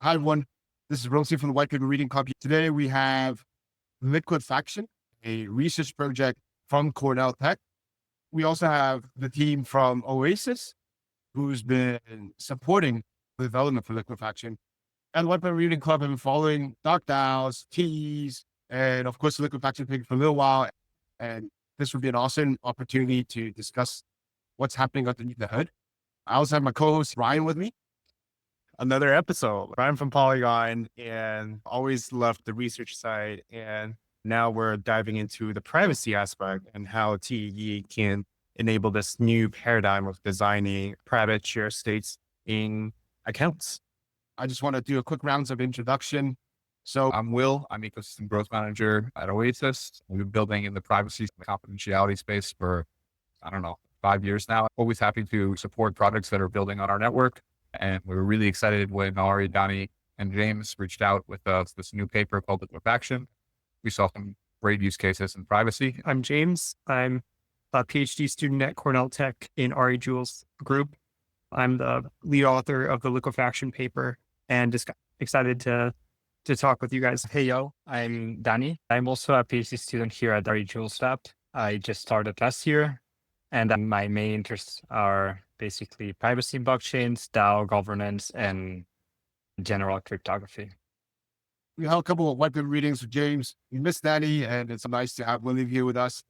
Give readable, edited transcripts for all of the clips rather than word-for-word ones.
Hi, everyone. This is Rosie from the Whitepaper Reading Club. Today we have Liquefaction, a research project from Cornell Tech. We also have the team from Oasis, who's been supporting the development for Liquefaction. And Whitepaper Reading Club have been following Dark DAOs, TEs, and of course, the Liquefaction page for a little while. And this would be an awesome opportunity to discuss what's happening underneath the hood. I also have my co-host Ryan with me. Another episode. I'm from Polygon and always loved the research side. And now we're diving into the privacy aspect and how TE can enable this new paradigm of designing private share states in accounts. I just want to do a quick rounds of introduction. So I'm Will. I'm Ecosystem Growth Manager at Oasis. We've been building in the privacy and confidentiality space for, 5 years now. Always happy to support projects that are building on our network. And we were really excited when Ari, Dani, and James reached out with this new paper called Liquefaction. We saw some great use cases in privacy. I'm James. I'm a PhD student at Cornell Tech in Ari Juels group. I'm the lead author of the Liquefaction paper and just excited to talk with you guys. Hey, yo, I'm Dani. I'm also a PhD student here at Ari Juels lab. I just started last year, and my main interests are basically privacy blockchains, DAO governance, and general cryptography. we held a couple of whitepaper readings with James. We missed Dani, and it's nice to have William here with us.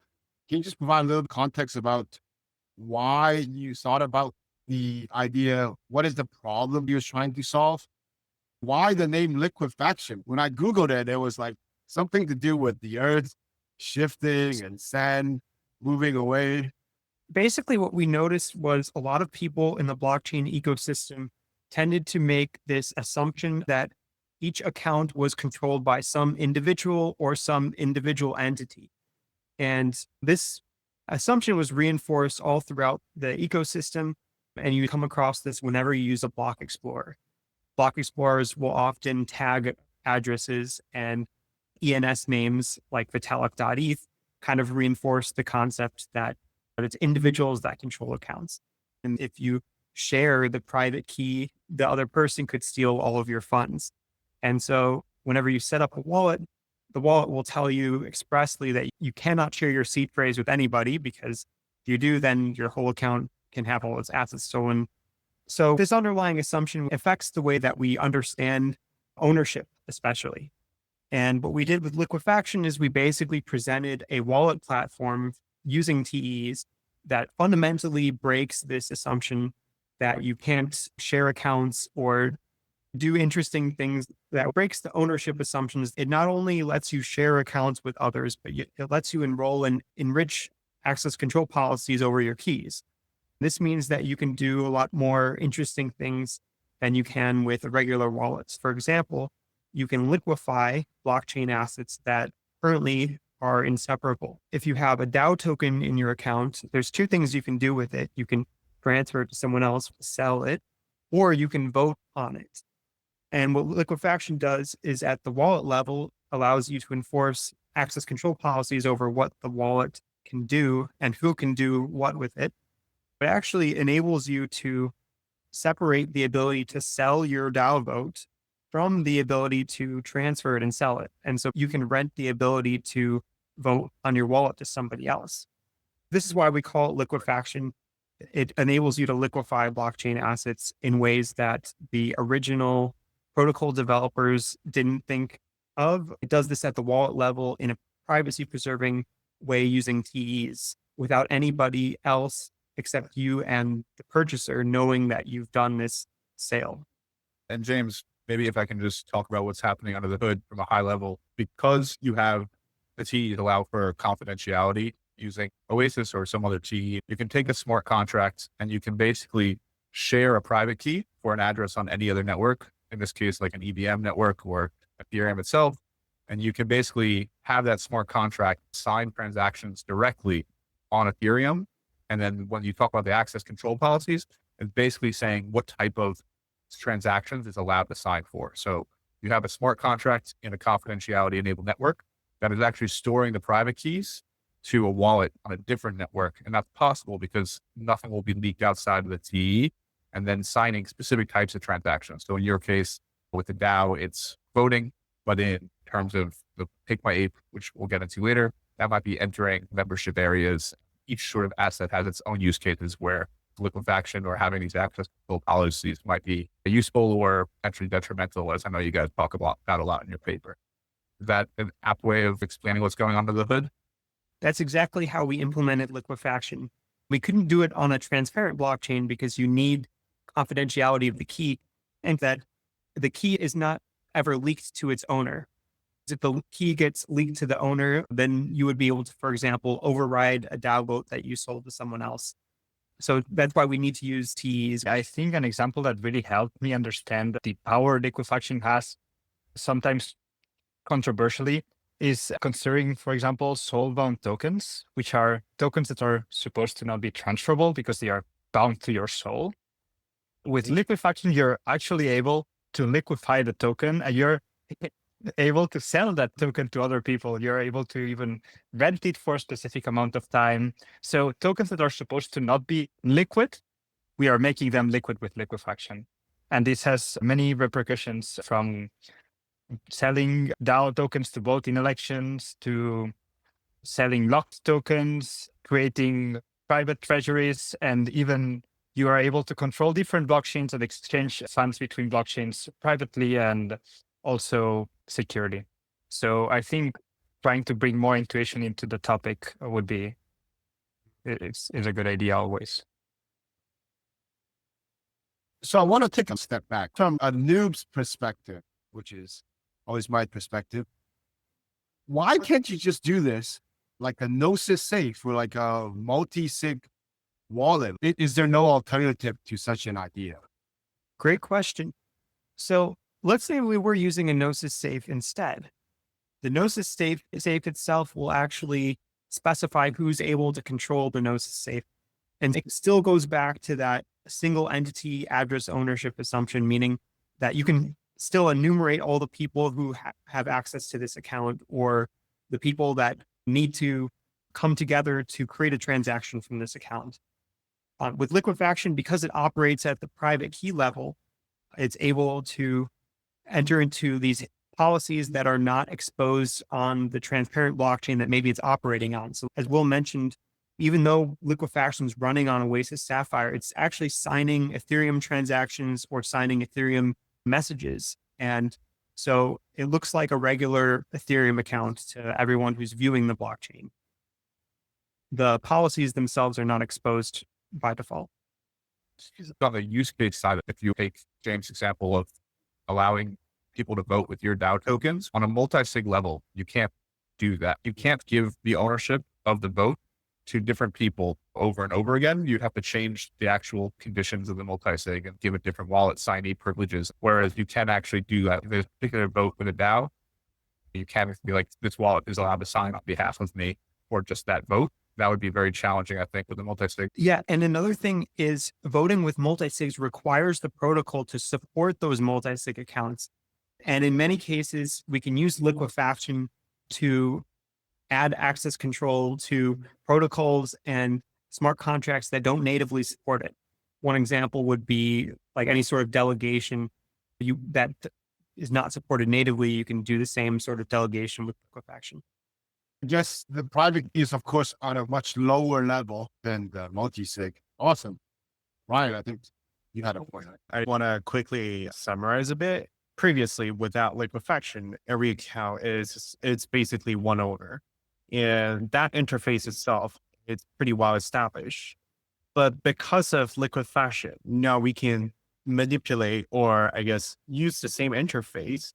Can you just provide a little context about why you thought about the idea? What is the problem you was trying to solve? Why the name Liquefaction? When I Googled it, it was like something to do with the earth shifting and sand moving away. Basically, what we noticed was a lot of people in the blockchain ecosystem tended to make this assumption that each account was controlled by some individual or some individual entity. And this assumption was reinforced all throughout the ecosystem. And you come across this whenever you use a block explorer. Block explorers will often tag addresses, and ENS names like Vitalik.eth kind of reinforce the concept that it's individuals that control accounts. And if you share the private key, the other person could steal all of your funds. And so whenever you set up a wallet, the wallet will tell you expressly that you cannot share your seed phrase with anybody, because if you do, then your whole account can have all its assets stolen. So this underlying assumption affects the way that we understand ownership, especially. And what we did with Liquefaction is we basically presented a wallet platform using TEs that fundamentally breaks this assumption that you can't share accounts or do interesting things, that breaks the ownership assumptions. It not only lets you share accounts with others, but it lets you enroll and enrich access control policies over your keys. This means that you can do a lot more interesting things than you can with regular wallets. For example, you can liquefy blockchain assets that currently are inseparable. If you have a DAO token in your account, there's two things you can do with it. You can transfer it to someone else, sell it, or you can vote on it. And what Liquefaction does is at the wallet level, allows you to enforce access control policies over what the wallet can do and who can do what with it. It actually enables you to separate the ability to sell your DAO vote from the ability to transfer it and sell it. And so you can rent the ability to vote on your wallet to somebody else. This is why we call it Liquefaction. It enables you to liquefy blockchain assets in ways that the original protocol developers didn't think of. It does this at the wallet level in a privacy preserving way using TEs without anybody else except you and the purchaser knowing that you've done this sale. And James, maybe if I can just talk about what's happening under the hood from a high level, because you have the TE that allow for confidentiality using Oasis or some other TE, you can take a smart contract and you can basically share a private key for an address on any other network, in this case, like an EVM network or Ethereum itself. And you can basically have that smart contract sign transactions directly on Ethereum. And then when you talk about the access control policies, it's basically saying what type of transactions is allowed to sign for. So you have a smart contract in a confidentiality enabled network that is actually storing the private keys to a wallet on a different network. And that's possible because nothing will be leaked outside of the TE, and then signing specific types of transactions. So in your case, With the DAO, it's voting, but in terms of the Pick My Ape, which we'll get into later, that might be entering membership areas. Each sort of asset has its own use cases where liquefaction or having these access control policies might be useful or actually detrimental, as I know you guys talk about a lot in your paper. Is that an apt way of explaining what's going on under the hood? That's exactly how we implemented liquefaction. We couldn't do it on a transparent blockchain because you need confidentiality of the key, and that the key is not ever leaked to its owner. If the key gets leaked to the owner, then you would be able to, for example, override a DAO vote that you sold to someone else. So that's why we need to use TEs. I think an example that really helped me understand the power liquefaction has, sometimes controversially, is considering, for example, soulbound tokens, which are tokens that are supposed to not be transferable because they are bound to your soul. With liquefaction, you're actually able to liquefy the token, and you're able to sell that token to other people. You're able to even rent it for a specific amount of time. So tokens that are supposed to not be liquid, we are making them liquid with liquefaction. And this has many repercussions, from selling DAO tokens to vote in elections, to selling locked tokens, creating private treasuries, and even you are able to control different blockchains and exchange funds between blockchains privately and also securely. So I think trying to bring more intuition into the topic would be, is a good idea always. So I want to take a step back from a noob's perspective, which is always my perspective. Why can't you just do this like a Gnosis safe or like a multisig wallet? Is there no alternative to such an idea? Great question. So let's say we were using a Gnosis safe instead. The Gnosis safe itself will actually specify who's able to control the Gnosis safe. And it still goes back to that single entity address ownership assumption, meaning that you can still enumerate all the people who have access to this account, or the people that need to come together to create a transaction from this account. With liquefaction, because it operates at the private key level, it's able to enter into these policies that are not exposed on the transparent blockchain that maybe it's operating on. So as Will mentioned, even though liquefaction is running on Oasis Sapphire, it's actually signing Ethereum transactions or signing Ethereum messages. And so it looks like a regular Ethereum account to everyone who's viewing the blockchain. The policies themselves are not exposed by default. On the use case side, if you take James' example of allowing people to vote with your DAO tokens on a multi-sig level, you can't do that. You can't give the ownership of the vote to different people over and over again. You'd have to change the actual conditions of the multi-sig and give it different wallet signee privileges. Whereas you can actually do that. If there's a particular vote with a DAO, you can be like, this wallet is allowed to sign on behalf of me for just that vote. That would be very challenging, I think, with the multi-sig. Yeah. And another thing is, voting with multisigs requires the protocol to support those multisig accounts. And in many cases, we can use liquefaction to add access control to protocols and smart contracts that don't natively support it. One example would be like any sort of delegation that is not supported natively. You can do the same sort of delegation with liquefaction. Just the private is, of course, on a much lower level than the multisig. Awesome. Ryan, I think you had a point. I want to quickly summarize a bit. Previously, without liquefaction, every account it's basically one owner. And that interface itself, it's pretty well established. But because of liquefaction, now we can manipulate, or I guess use the same interface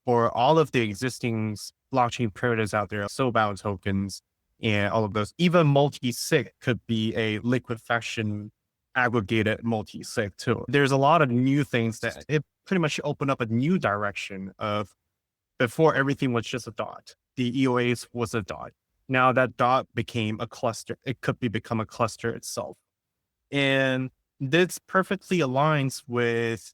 for all of the existing blockchain primitives out there, soulbound tokens and all of those. Even multisig could be a liquefaction aggregated multisig too. There's a lot of new things that it pretty much opened up a new direction of, before everything was just a dot. The EOAs was a dot. Now that dot became a cluster. It could become a cluster itself. And this perfectly aligns with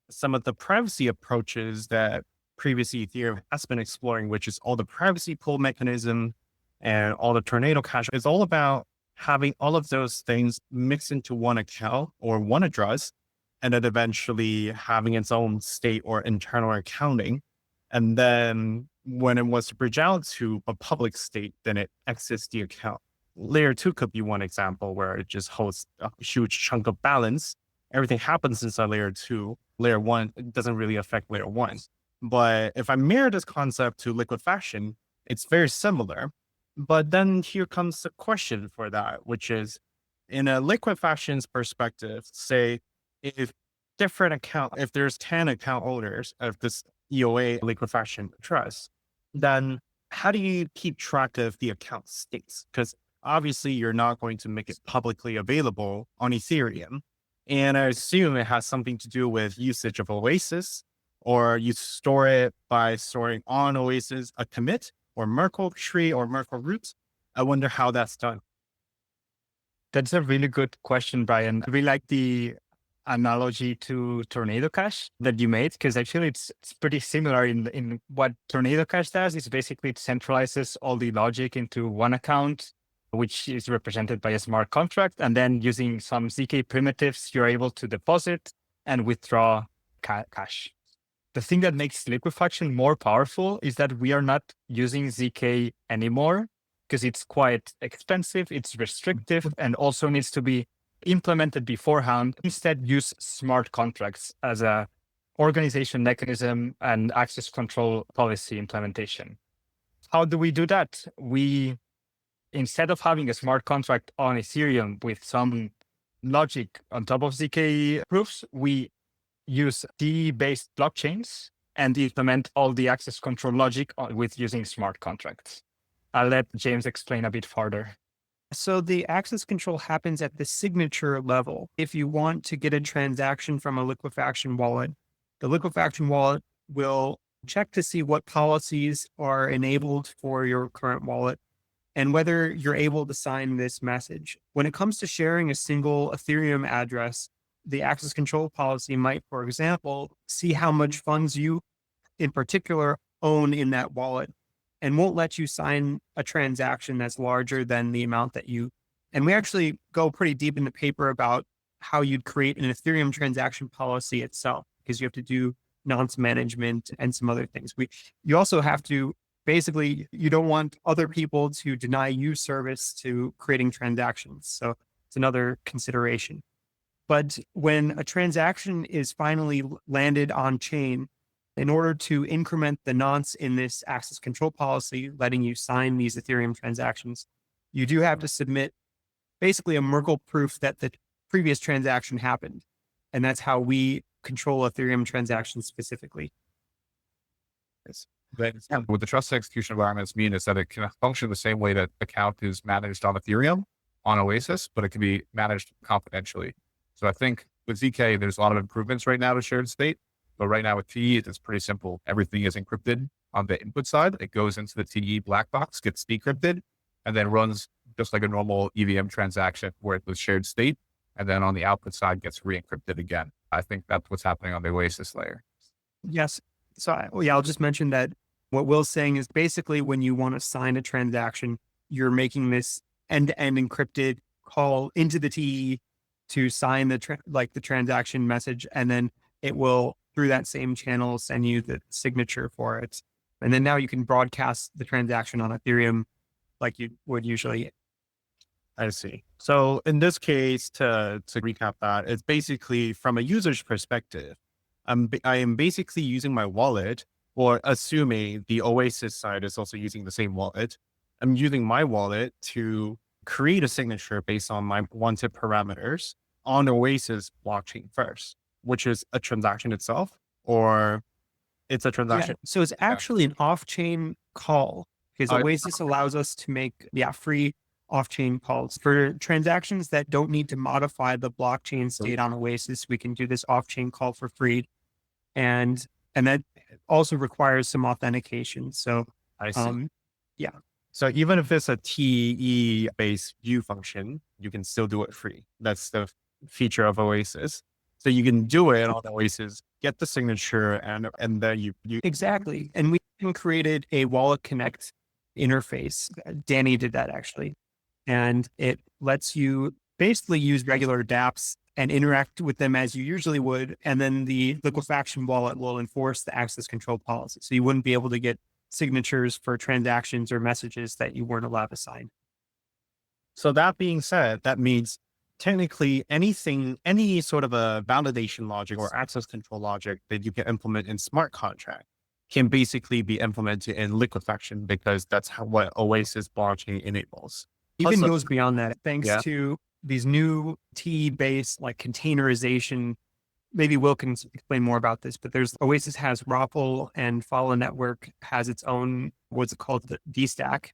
some of the privacy approaches that previously Ethereum has been exploring, which is all the privacy pool mechanism and all the tornado cash. It's all about having all of those things mixed into one account or one address and then eventually having its own state or internal accounting. And then when it wants to bridge out to a public state, then it exits the account. Layer 2 could be one example where it just holds a huge chunk of balance. Everything happens inside layer 2. Layer 1, it doesn't really affect layer 1. But if I mirror this concept to liquefaction, it's very similar. But then here comes the question for that, which is in a liquefaction's perspective, say if if there's 10 account owners of this EOA liquefaction trust, then how do you keep track of the account states? Because obviously you're not going to make it publicly available on Ethereum. And I assume it has something to do with usage of Oasis, or you store it by storing on Oasis a commit or Merkle tree or Merkle root. I wonder how that's done. That's a really good question, Brian. I really like the analogy to Tornado Cash that you made, because actually it's pretty similar in what Tornado Cash does. Is basically it centralizes all the logic into one account, which is represented by a smart contract. And then using some ZK primitives, you're able to deposit and withdraw cash. The thing that makes liquefaction more powerful is that we are not using ZK anymore, because it's quite expensive, it's restrictive, and also needs to be implemented beforehand. Instead, use smart contracts as a organization mechanism and access control policy implementation. How do we do that? Instead of having a smart contract on Ethereum with some logic on top of ZK proofs, we use D-based blockchains and implement all the access control logic with using smart contracts. I'll let James explain a bit further. So the access control happens at the signature level. If you want to get a transaction from a liquefaction wallet, the liquefaction wallet will check to see what policies are enabled for your current wallet and whether you're able to sign this message. When it comes to sharing a single Ethereum address, the access control policy might, for example, see how much funds you in particular own in that wallet, and won't let you sign a transaction that's larger than the amount that you. And we actually go pretty deep in the paper about how you'd create an Ethereum transaction policy itself, because you have to do nonce management and some other things. You also have to, basically, you don't want other people to deny you service to creating transactions. So it's another consideration. But when a transaction is finally landed on chain, in order to increment the nonce in this access control policy, letting you sign these Ethereum transactions, you do have to submit basically a Merkle proof that the previous transaction happened. And that's how we control Ethereum transactions specifically. What the trust execution environments mean is that it can function the same way that account is managed on Ethereum on Oasis, but it can be managed confidentially. So I think with ZK, there's a lot of improvements right now to shared state. But right now with TE, it's pretty simple. Everything is encrypted on the input side. It goes into the TE black box, gets decrypted, and then runs just like a normal EVM transaction where it was shared state. And then on the output side gets re-encrypted again. I think that's what's happening on the Oasis layer. Yes. So I'll just mention that what Will's saying is basically when you want to sign a transaction, you're making this end-to-end encrypted call into the TE to sign the transaction message, and then it will, through that same channel, send you the signature for it. And then now you can broadcast the transaction on Ethereum like you would usually. I see. So in this case, to recap that, it's basically from a user's perspective, I am basically using my wallet, or assuming the Oasis side is also using the same wallet. I'm using my wallet to create a signature based on my wanted parameters on Oasis blockchain first, which is a transaction itself, or it's a transaction. Yeah. So it's actually an off-chain call, because Oasis allows us to make free off-chain calls for transactions that don't need to modify the blockchain state on Oasis. We can do this off-chain call for free, and that also requires some authentication. So I see. So even if it's a TE-based view function, you can still do it free. That's the feature of Oasis. So you can do it on Oasis, get the signature, and then you exactly. And we even created a Wallet Connect interface. Dani did that actually, and it lets you basically use regular dApps and interact with them as you usually would. And then the liquefaction wallet will enforce the access control policy. So you wouldn't be able to get signatures for transactions or messages that you weren't allowed to sign. So that being said, that means technically anything, any sort of a validation logic or access control logic that you can implement in smart contract can basically be implemented in liquefaction, because that's what Oasis blockchain enables. Even Also, goes beyond that, thanks to these new T-based like containerization. Maybe Will can explain more about this, but Oasis has Raffle, and Follow Network has its own, what's it called, the D-stack.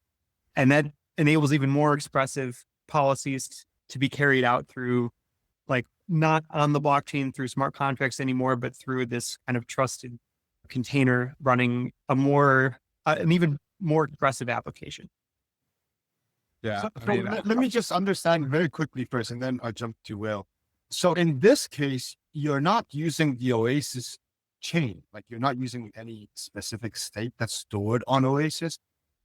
And that enables even more expressive policies to be carried out through, like, not on the blockchain through smart contracts anymore, but through this kind of trusted container running an even more expressive application. Yeah. So, I mean, let me just understand very quickly first, and then I'll jump to Will. So in this case, you're not using the Oasis chain, like you're not using any specific state that's stored on Oasis,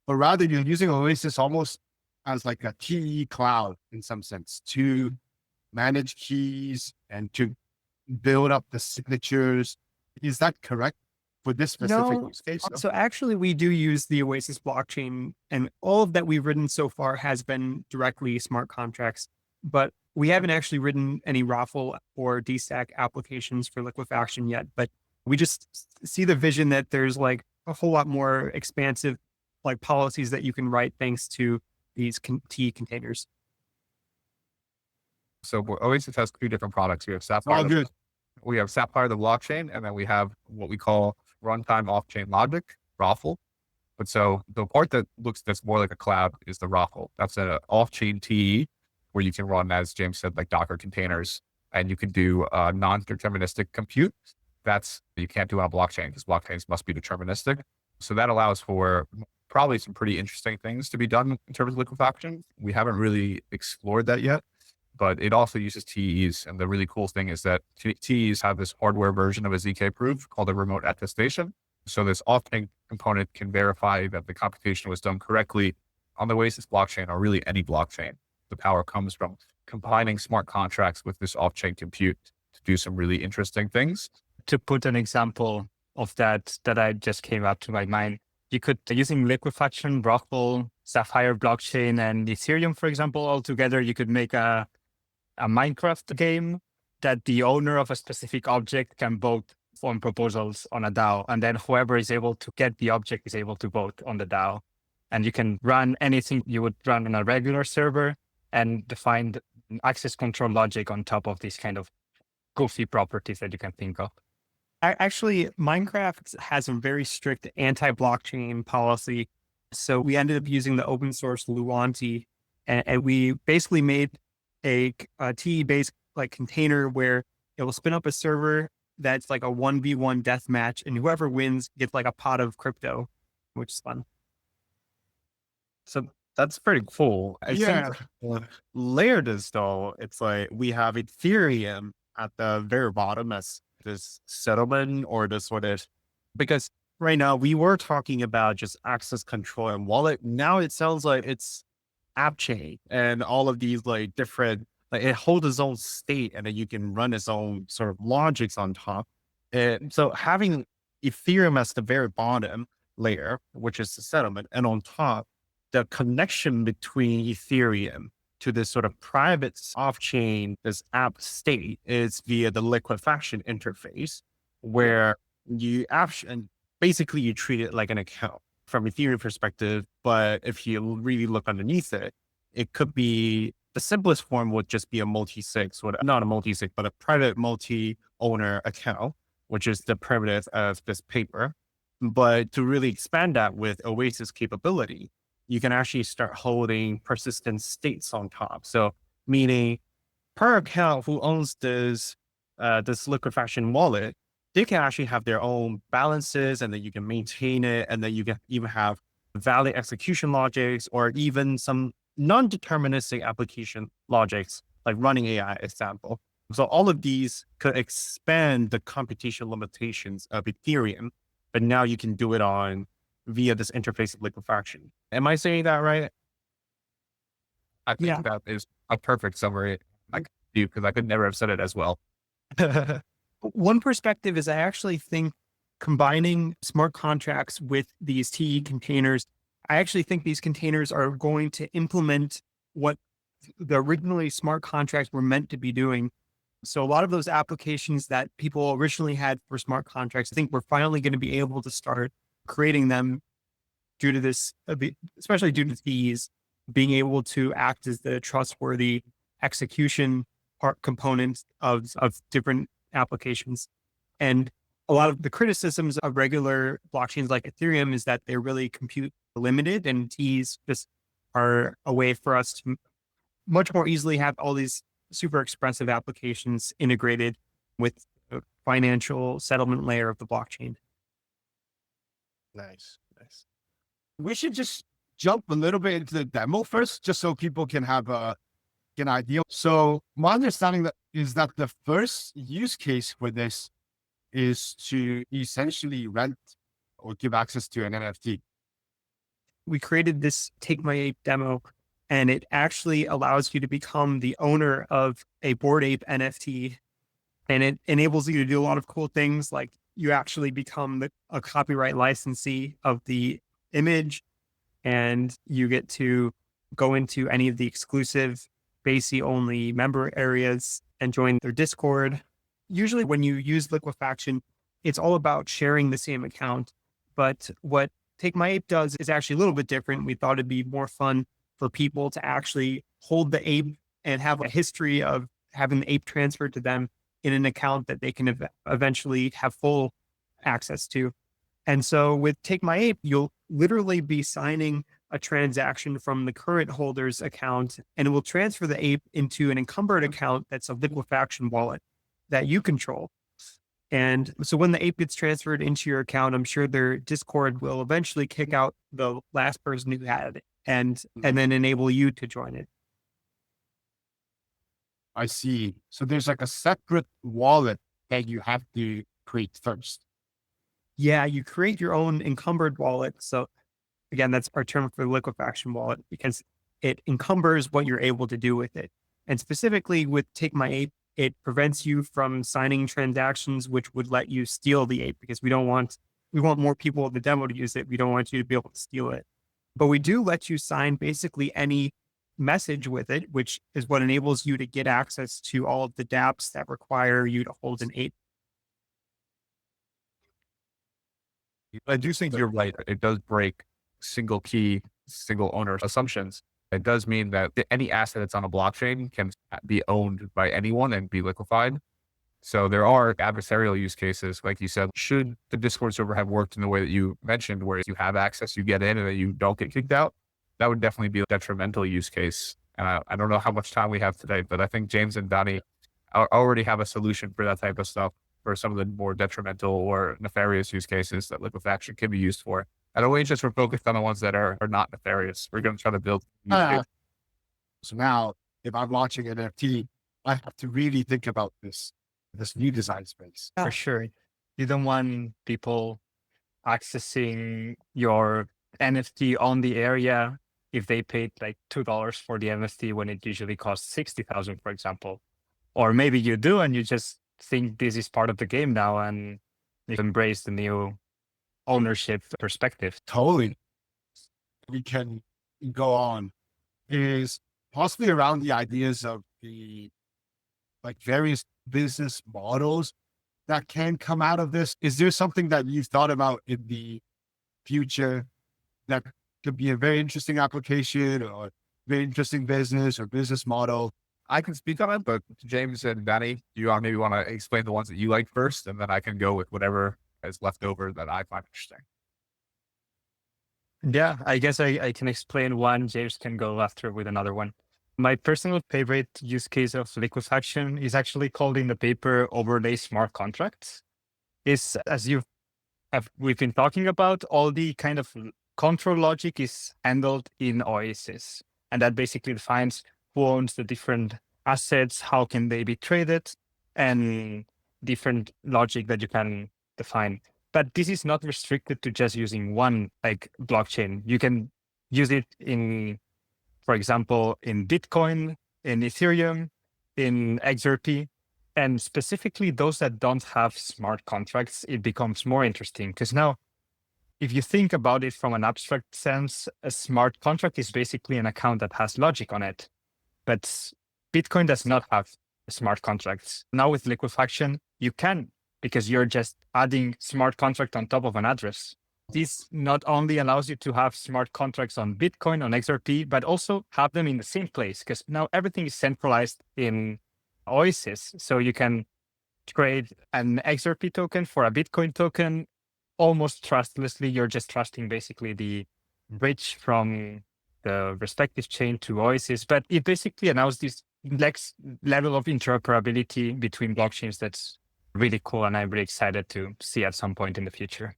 but rather you're using Oasis almost as like a TE cloud in some sense to manage keys and to build up the signatures. Is that correct for this specific use case? So actually we do use the Oasis blockchain, and all of that we've written so far has been directly smart contracts, but we haven't actually written any Raffle or DStack applications for liquefaction yet. But we just see the vision that there's like a whole lot more expansive like policies that you can write thanks to these T containers. so Oasis has two different products. We have Sapphire. We have Sapphire, the blockchain, and then we have what we call runtime off-chain logic, Raffle. But so the part that's more like a cloud is the Raffle. That's an off-chain TE where you can run, as James said, like Docker containers, and you can do non-deterministic compute. You can't do on a blockchain because blockchains must be deterministic. So that allows for probably some pretty interesting things to be done in terms of liquefaction. We haven't really explored that yet, but it also uses TEs. And the really cool thing is that TEs have this hardware version of a ZK proof called a remote attestation. So this off-chain component can verify that the computation was done correctly on the Oasis blockchain, or really any blockchain. The power comes from combining smart contracts with this off-chain compute to do some really interesting things. To put an example of that I just came up to my mind, you could, using liquefaction, Raffle, Sapphire blockchain, and Ethereum, for example, all together, you could make a Minecraft game that the owner of a specific object can vote on proposals on a DAO. And then whoever is able to get the object is able to vote on the DAO. And you can run anything you would run in a regular server and define access control logic on top of these kind of goofy properties that you can think of. Actually, Minecraft has a very strict anti-blockchain policy. So we ended up using the open source Luanti, and we basically made a TE-based like container where it will spin up a server that's like a 1v1 death match, and whoever wins gets like a pot of crypto, which is fun. So that's pretty cool. I think layered is though, it's like we have Ethereum at the very bottom as this settlement or this sort of, because right now we were talking about just access control and wallet. Now it sounds like it's app chain and all of these like different, like it holds its own state and then you can run its own sort of logics on top. And so having Ethereum as the very bottom layer, which is the settlement, and on top, the connection between Ethereum to this sort of private off-chain, this app state, is via the liquefaction interface, where you actually, basically you treat it like an account from Ethereum perspective. But if you really look underneath it, it could be, the simplest form would just be a multisig, not a multisig, but a private multi-owner account, which is the primitive of this paper. But to really expand that with Oasis capability, you can actually start holding persistent states on top. So meaning per account who owns this liquefaction wallet, they can actually have their own balances, and then you can maintain it. And then you can even have valid execution logics, or even some non-deterministic application logics, like running AI example. So all of these could expand the computation limitations of Ethereum, but now you can do it via this interface of liquefaction. Am I saying that right? I think that is a perfect summary. you because I could never have said it as well. One perspective is I actually think combining smart contracts with these TE containers, I actually think these containers are going to implement what the originally smart contracts were meant to be doing. So a lot of those applications that people originally had for smart contracts, I think we're finally going to be able to start creating them due to this, especially due to these being able to act as the trustworthy execution part components of different applications. And a lot of the criticisms of regular blockchains like Ethereum is that they're really compute limited, and T's just are a way for us to much more easily have all these super expressive applications integrated with the financial settlement layer of the blockchain. Nice. Nice. We should just jump a little bit into the demo first, just so people can have an idea. So my understanding is that the first use case for this is to essentially rent or give access to an NFT. We created this Take My Ape demo, and it actually allows you to become the owner of a Bored Ape NFT. And it enables you to do a lot of cool things, like you actually become a copyright licensee of the image, and you get to go into any of the exclusive BASI only member areas and join their Discord. Usually when you use Liquefaction, it's all about sharing the same account. But what Take My Ape does is actually a little bit different. We thought it'd be more fun for people to actually hold the ape and have a history of having the ape transferred to them in an account that they can eventually have full access to. And so with Take My Ape, you'll literally be signing a transaction from the current holder's account, and it will transfer the ape into an encumbered account that's a Liquefaction wallet that you control. And so when the ape gets transferred into your account, I'm sure their Discord will eventually kick out the last person who had it and then enable you to join it. I see. So there's like a separate wallet that you have to create first. Yeah, you create your own encumbered wallet. So again, that's our term for the Liquefaction wallet, because it encumbers what you're able to do with it. And specifically with Take My Ape, it prevents you from signing transactions which would let you steal the ape, because we want more people in the demo to use it. We don't want you to be able to steal it. But we do let you sign basically any message with it, which is what enables you to get access to all of the dApps that require you to hold an ape. I do think you're right. It does break single key, single owner assumptions. It does mean that any asset that's on a blockchain can be owned by anyone and be liquefied. So there are adversarial use cases, like you said. Should the Discord server have worked in the way that you mentioned, where you have access, you get in, and then you don't get kicked out, that would definitely be a detrimental use case. And I don't know how much time we have today, but I think James and Dani already have a solution for that type of stuff, for some of the more detrimental or nefarious use cases that Liquefaction can be used for. At Oasis, we're focused on the ones that are not nefarious. We're going to try to build use cases. So now, if I'm launching an NFT, I have to really think about this new design space. For sure. You don't want people accessing your NFT on the area if they paid like $2 for the NFT when it usually costs 60,000, for example. Or maybe you do and you just think this is part of the game now and you embrace the new ownership perspective. Totally. We can go on is possibly around the ideas of the like various business models that can come out of this. Is there something that you've thought about in the future that could be a very interesting application or very interesting business or business model? I can speak on it, but James and Dani, do you maybe want to explain the ones that you like first, and then I can go with whatever is left over that I find interesting. Yeah, I guess I can explain one. James can go after with another one. My personal favorite use case of Liquefaction is actually called in the paper overlay smart contracts. Is as we've been talking about, all the kind of control logic is handled in Oasis, and that basically defines who owns the different assets, how can they be traded, and different logic that you can define. But this is not restricted to just using one like blockchain. You can use it in, for example, in Bitcoin, in Ethereum, in XRP. And specifically those that don't have smart contracts, it becomes more interesting because now, if you think about it from an abstract sense, a smart contract is basically an account that has logic on it. But Bitcoin does not have smart contracts. Now with liquefaction, you can, because you're just adding smart contract on top of an address. This not only allows you to have smart contracts on Bitcoin, on XRP, but also have them in the same place, because now everything is centralized in Oasis. So you can trade an XRP token for a Bitcoin token almost trustlessly. You're just trusting basically the bridge from the respective chain to Oasis, but it basically allows this next level of interoperability between blockchains that's really cool, and I'm really excited to see at some point in the future.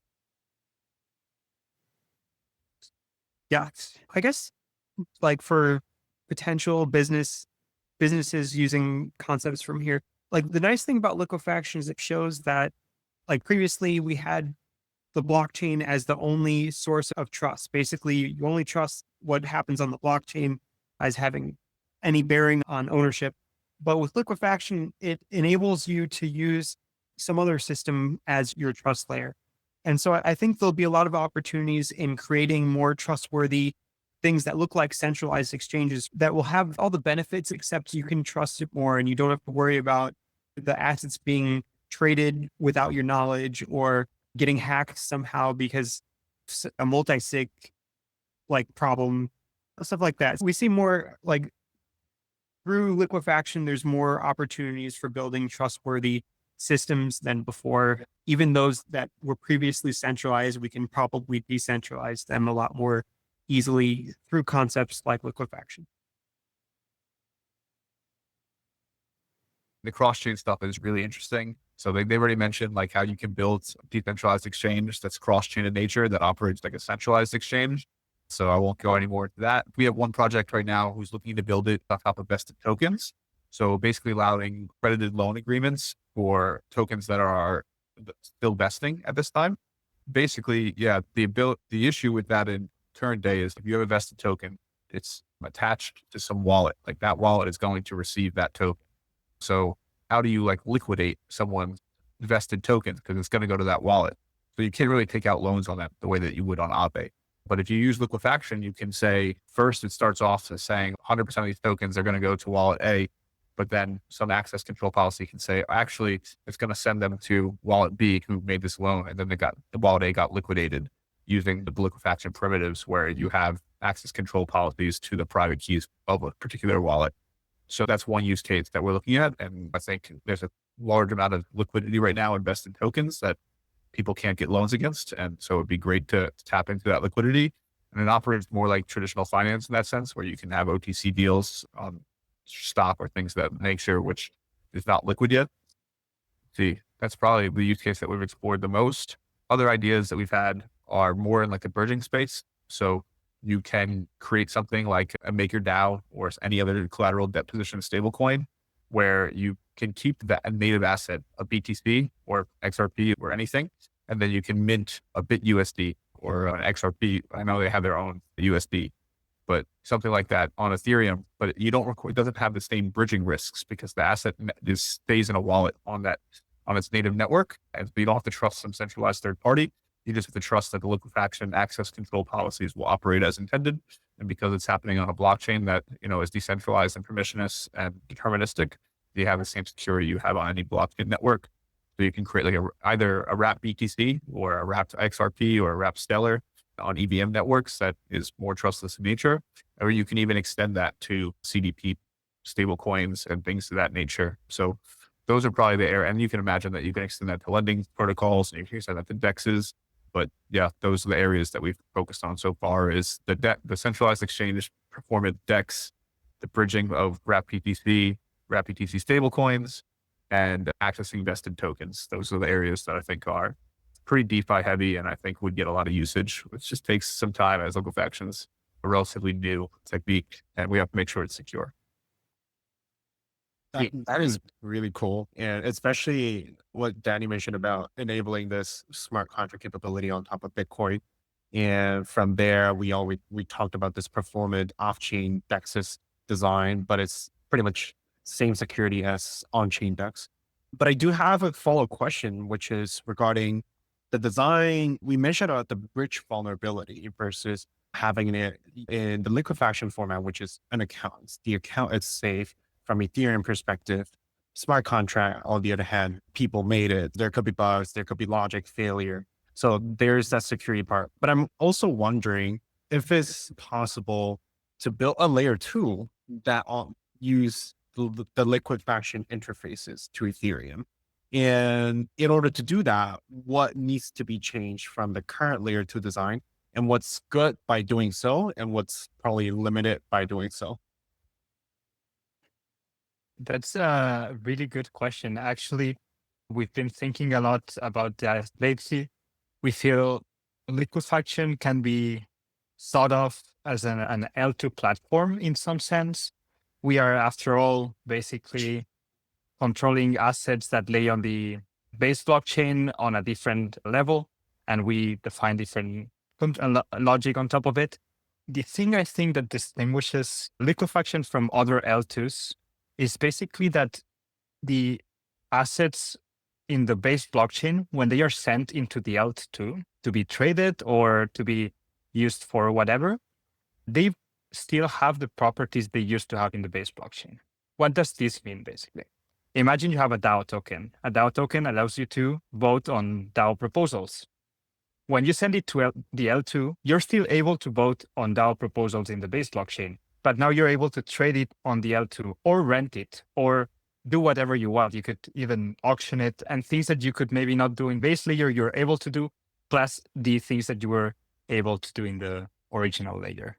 Yeah, I guess like for potential businesses using concepts from here, like the nice thing about liquefaction is it shows that like previously we had the blockchain as the only source of trust. Basically, you only trust what happens on the blockchain as having any bearing on ownership. But with liquefaction, it enables you to use some other system as your trust layer. And so I think there'll be a lot of opportunities in creating more trustworthy things that look like centralized exchanges that will have all the benefits, except you can trust it more and you don't have to worry about the assets being traded without your knowledge or getting hacked somehow because a multisig like problem, stuff like that. We see more like through liquefaction, there's more opportunities for building trustworthy systems than before. Even those that were previously centralized, we can probably decentralize them a lot more easily through concepts like liquefaction. The cross-chain stuff is really interesting. So they already mentioned like how you can build a decentralized exchange that's cross-chain in nature that operates like a centralized exchange. So I won't go any more into that. We have one project right now who's looking to build it on top of vested tokens. So basically allowing credited loan agreements for tokens that are still vesting at this time. Basically, yeah, the issue with that in current day is if you have a vested token, it's attached to some wallet. Like that wallet is going to receive that token. So how do you like liquidate someone's vested tokens? Because it's going to go to that wallet. So you can't really take out loans on that the way that you would on Aave. But if you use liquefaction, you can say, first it starts off as saying 100% of these tokens are going to go to wallet A, but then some access control policy can say, actually, it's going to send them to wallet B who made this loan. And then the wallet A got liquidated using the liquefaction primitives where you have access control policies to the private keys of a particular wallet. So that's one use case that we're looking at. And I think there's a large amount of liquidity right now invested in tokens that people can't get loans against. And so it'd be great to tap into that liquidity. And it operates more like traditional finance in that sense, where you can have OTC deals on stock or things of that nature, which is not liquid yet. See, that's probably the use case that we've explored the most. Other ideas that we've had are more in like the bridging space. So you can create something like a MakerDAO or any other collateral debt position stablecoin where you can keep that native asset, a BTC or XRP or anything, and then you can mint a BitUSD or an XRP. I know they have their own USD, but something like that on Ethereum, but you don't record, it doesn't have the same bridging risks because the asset just stays in a wallet on its native network. And you don't have to trust some centralized third party. You just have to trust that the liquefaction access control policies will operate as intended. And because it's happening on a blockchain that, is decentralized and permissionless and deterministic, you have the same security you have on any blockchain network. So you can create like either a wrapped BTC or a wrapped XRP or a wrapped Stellar on EVM networks that is more trustless in nature, or you can even extend that to CDP stablecoins and things of that nature. So those are probably the area. And you can imagine that you can extend that to lending protocols and you can extend that to DEXs. But yeah, those are the areas that we've focused on so far is the centralized exchange performant DEX, the bridging of wrapped BTC stablecoins, and accessing vested tokens. Those are the areas that I think are pretty DeFi heavy and I think would get a lot of usage, which just takes some time as liquefaction's a relatively new technique and we have to make sure it's secure. That is really cool. And especially what Dani mentioned about enabling this smart contract capability on top of Bitcoin. And from there, we talked about this performant off-chain DEXs design, but it's pretty much same security as on-chain DEX. But I do have a follow-up question, which is regarding the design. We mentioned about the bridge vulnerability versus having it in the liquefaction format, which is an account. The account is safe from Ethereum perspective. Smart contract, on the other hand, people made it. There could be bugs, there could be logic failure. So there's that security part. But I'm also wondering if it's possible to build a layer 2 that use the liquefaction interfaces to Ethereum. And in order to do that, what needs to be changed from the current layer 2 design, and what's good by doing so, and what's probably limited by doing so? That's a really good question. Actually, we've been thinking a lot about that lately. We feel liquefaction can be thought of as an L2 platform in some sense. We are, after all, basically controlling assets that lay on the base blockchain on a different level, and we define different logic on top of it. The thing I think that distinguishes liquefaction from other L2s is basically that the assets in the base blockchain, when they are sent into the L2 to be traded or to be used for whatever, they still have the properties they used to have in the base blockchain. What does this mean, basically? Imagine you have a DAO token. A DAO token allows you to vote on DAO proposals. When you send it to the L2, you're still able to vote on DAO proposals in the base blockchain, but now you're able to trade it on the L2 or rent it or do whatever you want. You could even auction it, and things that you could maybe not do in base layer, you're able to do, plus the things that you were able to do in the original layer.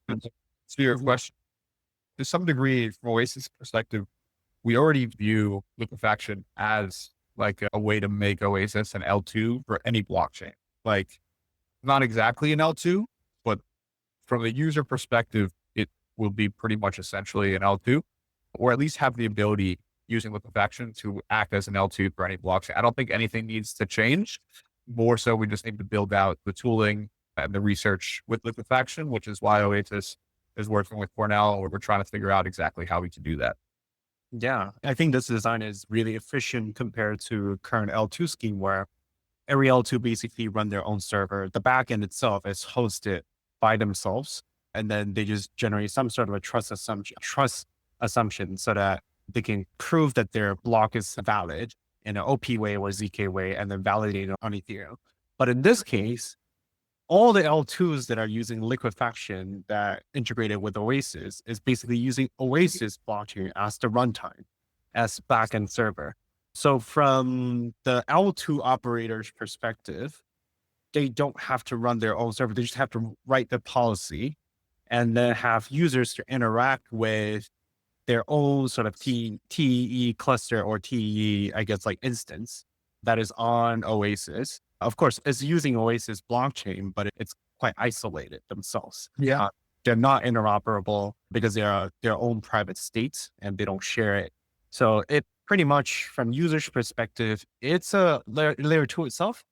To your question, to some degree, from Oasis perspective, we already view liquefaction as like a way to make Oasis an L2 for any blockchain. Like, not exactly an L2, but from the user perspective, it will be pretty much essentially an L2, or at least have the ability using liquefaction to act as an L2 for any blockchain. I don't think anything needs to change. More so, we just need to build out the tooling and the research with liquefaction, which is why Oasis is working with Cornell, where we're trying to figure out exactly how we can do that. Yeah, I think this design is really efficient compared to current L2 scheme, where every L2 basically run their own server. The backend itself is hosted by themselves, and then they just generate some sort of a trust assumption so that they can prove that their block is valid in an OP way or ZK way, and then validate it on Ethereum. But in this case, all the L2s that are using liquefaction that integrated with Oasis is basically using Oasis blockchain as the runtime, as backend server. So from the L2 operators perspective, they don't have to run their own server. They just have to write the policy and then have users to interact with their own sort of TE cluster or TE, I guess, like instance that is on Oasis. Of course, it's using Oasis blockchain, but it's quite isolated themselves. Yeah. They're not interoperable because they are their own private states and they don't share it. So it pretty much, from users' perspective, it's a layer 2 itself,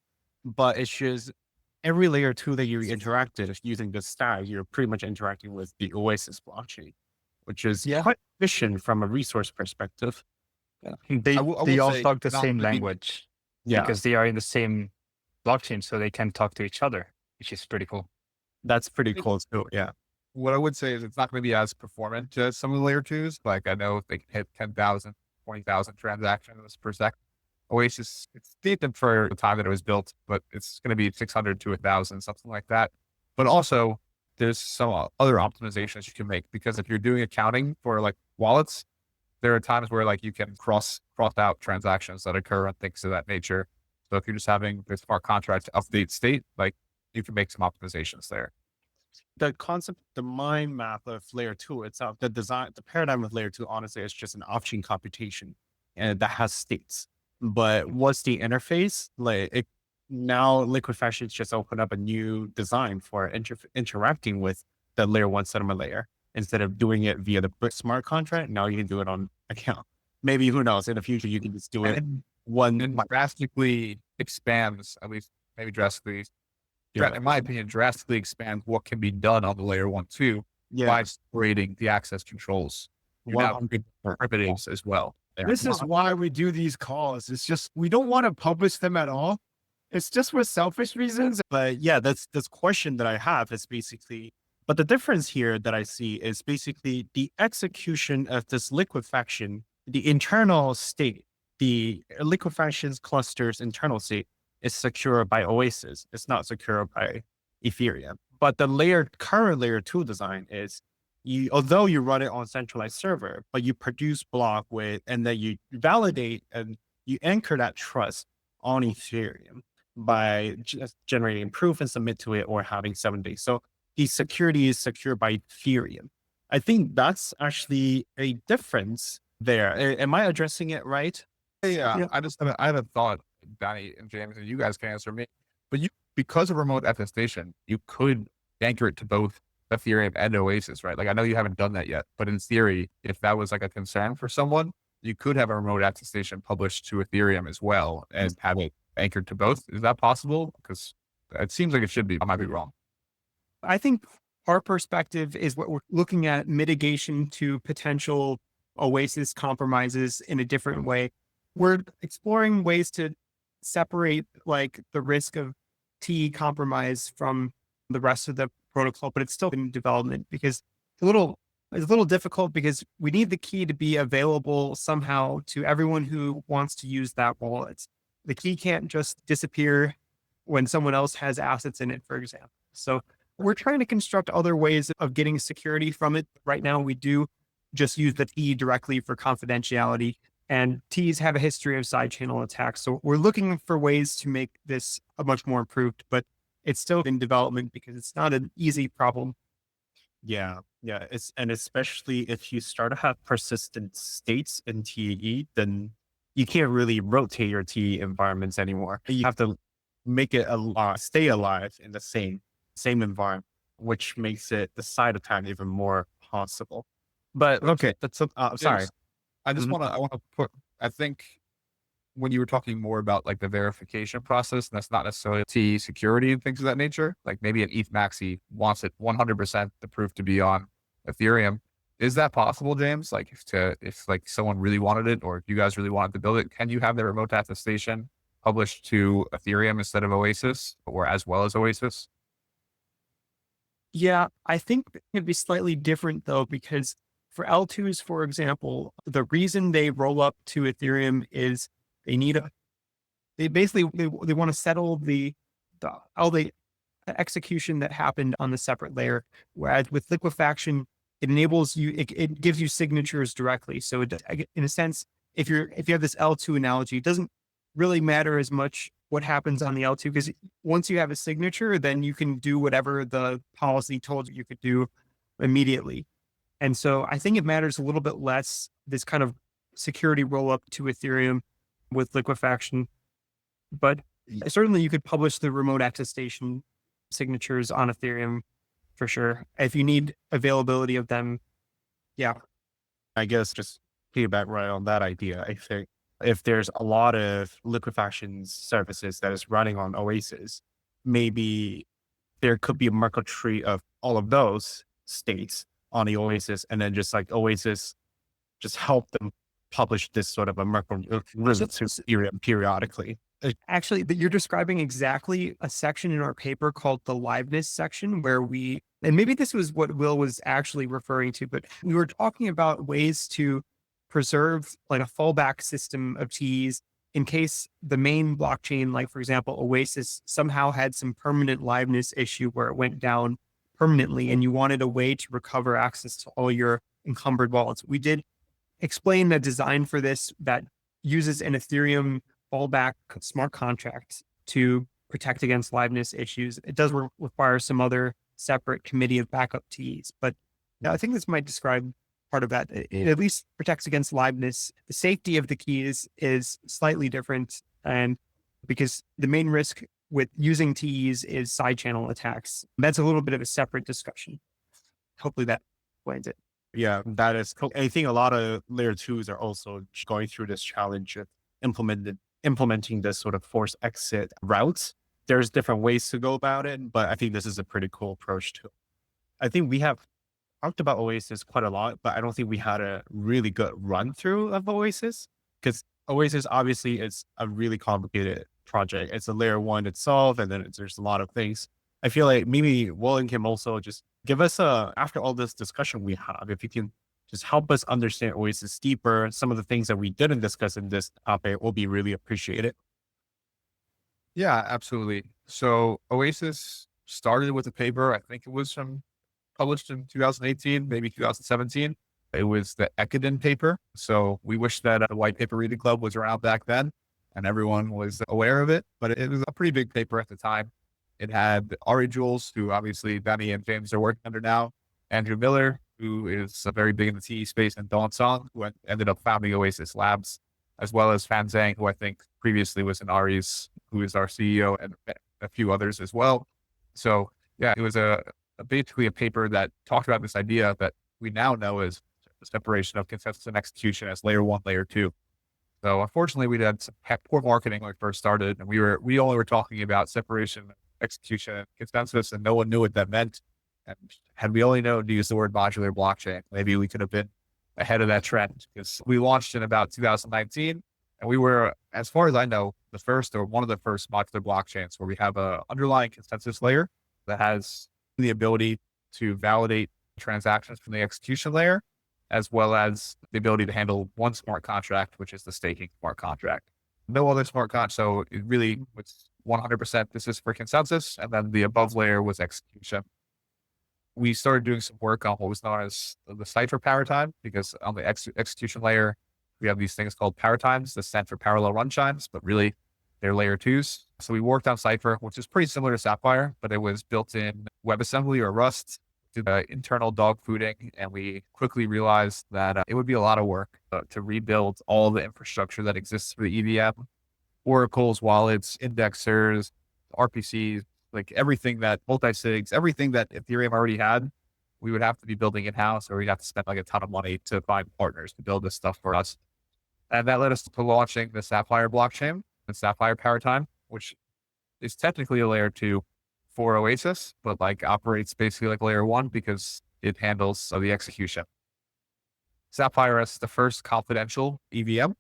but it's just every layer 2 that you interacted using the stack, you're pretty much interacting with the Oasis blockchain, which is quite efficient from a resource perspective. Yeah. I will they all say talk the not same to be- language because they are in the same blockchain, so they can talk to each other, which is pretty cool. That's pretty cool too. Yeah. What I would say is it's not going to be as performant as some of the layer 2s. Like, I know they can hit 10,000, 20,000 transactions per second. Oasis, it's decent for the time that it was built, but it's going to be 600 to 1,000, something like that. But also, there's some other optimizations you can make, because if you're doing accounting for like wallets, there are times where like you can cross out transactions that occur and things of that nature. So if you're just having this smart contract to update state, like, you can make some optimizations there. The concept, the mind map of layer 2 itself, the design, the paradigm of layer 2, honestly, is just an off-chain computation, and that has states. But what's the interface? Like, now liquefaction just opened up a new design for interacting with the layer 1 settlement layer. Instead of doing it via the smart contract, now you can do it on account. Maybe, who knows, in the future, you can just do it And one. drastically expands, at least maybe drastically, in my opinion, drastically expands what can be done on the layer 1 too, by separating the access controls. You now create primitives as well. This is why we do these calls. It's just, we don't want to publish them at all. It's just for selfish reasons. But yeah, that's question that I have is basically, but the difference here that I see is basically the execution of this liquefaction, the internal state, the liquefaction's cluster's internal state is secure by Oasis. It's not secure by Ethereum. But the current layer 2 design is although you run it on centralized server, but you produce block with, and then you validate and you anchor that trust on Ethereum by just generating proof and submit to it or having 7 days. So the security is secured by Ethereum. I think that's actually a difference there. Am I addressing it right? Yeah. I have a thought, Dani and James, and you guys can answer me. But because of remote attestation, you could anchor it to both Ethereum and Oasis, right? Like I know you haven't done that yet, but in theory, if that was like a concern for someone, you could have a remote attestation published to Ethereum as well and have it anchored to both. Is that possible? Because it seems like it should be. I might be wrong. I think our perspective is what we're looking at mitigation to potential Oasis compromises in a different way. We're exploring ways to separate like the risk of TE compromise from the rest of the protocol, but it's still in development because it's a little difficult because we need the key to be available somehow to everyone who wants to use that wallet. The key can't just disappear when someone else has assets in it, for example. So we're trying to construct other ways of getting security from it. Right now, we do just use the T directly for confidentiality, and Ts have a history of side channel attacks. So we're looking for ways to make this a much more improved, but it's still in development because it's not an easy problem. Yeah. And especially if you start to have persistent states in TE, then you can't really rotate your TE environments anymore. You have to make it stay alive in the same environment, which makes it the side attack even more possible. But okay, that's sorry. I want to put, I think when you were talking more about like the verification process, and that's not necessarily TE security and things of that nature, like maybe an ETH maxi wants it 100% the proof to be on Ethereum. Is that possible, James? Like if like someone really wanted it, or if you guys really wanted to build it, can you have the remote attestation published to Ethereum instead of Oasis, or as well as Oasis? Yeah, I think it'd be slightly different though, because for L2s, for example, the reason they roll up to Ethereum is they want to settle all the execution that happened on the separate layer. Whereas with liquefaction, it enables you, it gives you signatures directly. So in a sense, if you have this L2 analogy, it doesn't really matter as much what happens on the L2, because once you have a signature, then you can do whatever the policy told you could do immediately. And so I think it matters a little bit less, this kind of security roll up to Ethereum with liquefaction. But certainly you could publish the remote attestation signatures on Ethereum for sure. If you need availability of them. Yeah. I guess just piggyback right on that idea. I think if there's a lot of liquefaction services that is running on Oasis, maybe there could be a Merkle tree of all of those states on the Oasis, and then just like Oasis just help them publish this sort of a Merkle to Ethereum periodically. Actually, you're describing exactly a section in our paper called the liveness section, where and maybe this was what Will was actually referring to, but we were talking about ways to preserve like a fallback system of Ts in case the main blockchain, like for example, Oasis somehow had some permanent liveness issue where it went down permanently and you wanted a way to recover access to all your encumbered wallets. We did explain the design for this that uses an Ethereum fallback smart contract to protect against liveness issues. It does require some other separate committee of backup Ts, but I think this might describe part of that. It at least protects against liveness. The safety of the keys is slightly different, and because the main risk with using Ts is side channel attacks. That's a little bit of a separate discussion. Hopefully that explains it. Yeah, that is cool. I think a lot of layer 2s are also going through this challenge of implementing this sort of forced exit routes. There's different ways to go about it, but I think this is a pretty cool approach too. I think we have talked about Oasis quite a lot, but I don't think we had a really good run through of Oasis, because Oasis obviously is a really complicated project. It's a layer one itself, and then there's a lot of things. I feel like maybe Will can also just give us after all this discussion we have, if you can just help us understand Oasis deeper, some of the things that we didn't discuss in this topic will be really appreciated. Yeah, absolutely. So Oasis started with a paper, I think it was published in 2018, maybe 2017. It was the Ekiden paper. So we wish that the Whitepaper Reading Club was around back then and everyone was aware of it, but it was a pretty big paper at the time. It had Ari Juels, who obviously Dani and James are working under now, Andrew Miller, who is very big in the TE space, and Don Song, who ended up founding Oasis Labs, as well as Fan Zhang, who I think previously was in Ari's, who is our CEO, and a few others as well. So yeah, it was basically a paper that talked about this idea that we now know is the separation of consensus and execution as layer one, layer two. So unfortunately, we had some poor marketing when we first started, and we only were talking about separation, execution, and consensus, and no one knew what that meant. And had we only known to use the word modular blockchain, maybe we could have been ahead of that trend, because we launched in about 2019, and we were, as far as I know, the first or one of the first modular blockchains where we have a underlying consensus layer that has the ability to validate transactions from the execution layer, as well as the ability to handle one smart contract, which is the staking smart contract. No other smart contract. So it really was 100%. This is for consensus. And then the above layer was execution. We started doing some work on what was known as the cipher paradigm, because on the execution layer, we have these things called paratimes that stand for parallel runtimes, but really they're layer twos. So we worked on Cypher, which is pretty similar to Sapphire, but it was built in WebAssembly or Rust, did internal dog fooding. And we quickly realized that it would be a lot of work to rebuild all the infrastructure that exists for the EVM, oracles, wallets, indexers, RPCs, like everything that multisigs, everything that Ethereum already had, we would have to be building in-house, or we'd have to spend like a ton of money to find partners to build this stuff for us. And that led us to launching the Sapphire blockchain, the Sapphire paradigm, which is technically a layer two for Oasis, but like operates basically like layer one because it handles the execution. Sapphire is the first confidential EVM,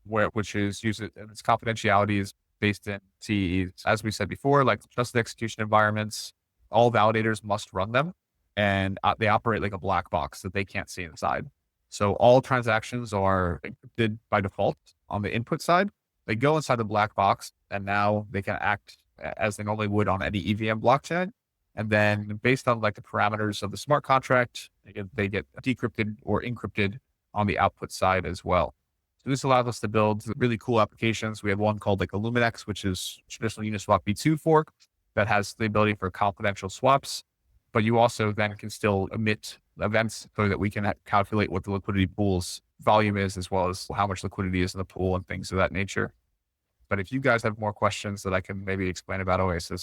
which is used, and its confidentiality is based in TEs. As we said before, like trusted execution environments, all validators must run them, and they operate like a black box that they can't see inside. So all transactions are encrypted by default on the input side. They go inside the black box, and now they can act as they normally would on any EVM blockchain. And then based on like the parameters of the smart contract, they get decrypted or encrypted on the output side as well. So this allows us to build really cool applications. We have one called like Illuminex, which is traditional Uniswap v2 fork that has the ability for confidential swaps, but you also then can still emit events so that we can calculate what the liquidity pool's volume is, as well as how much liquidity is in the pool and things of that nature. But if you guys have more questions that I can maybe explain about Oasis.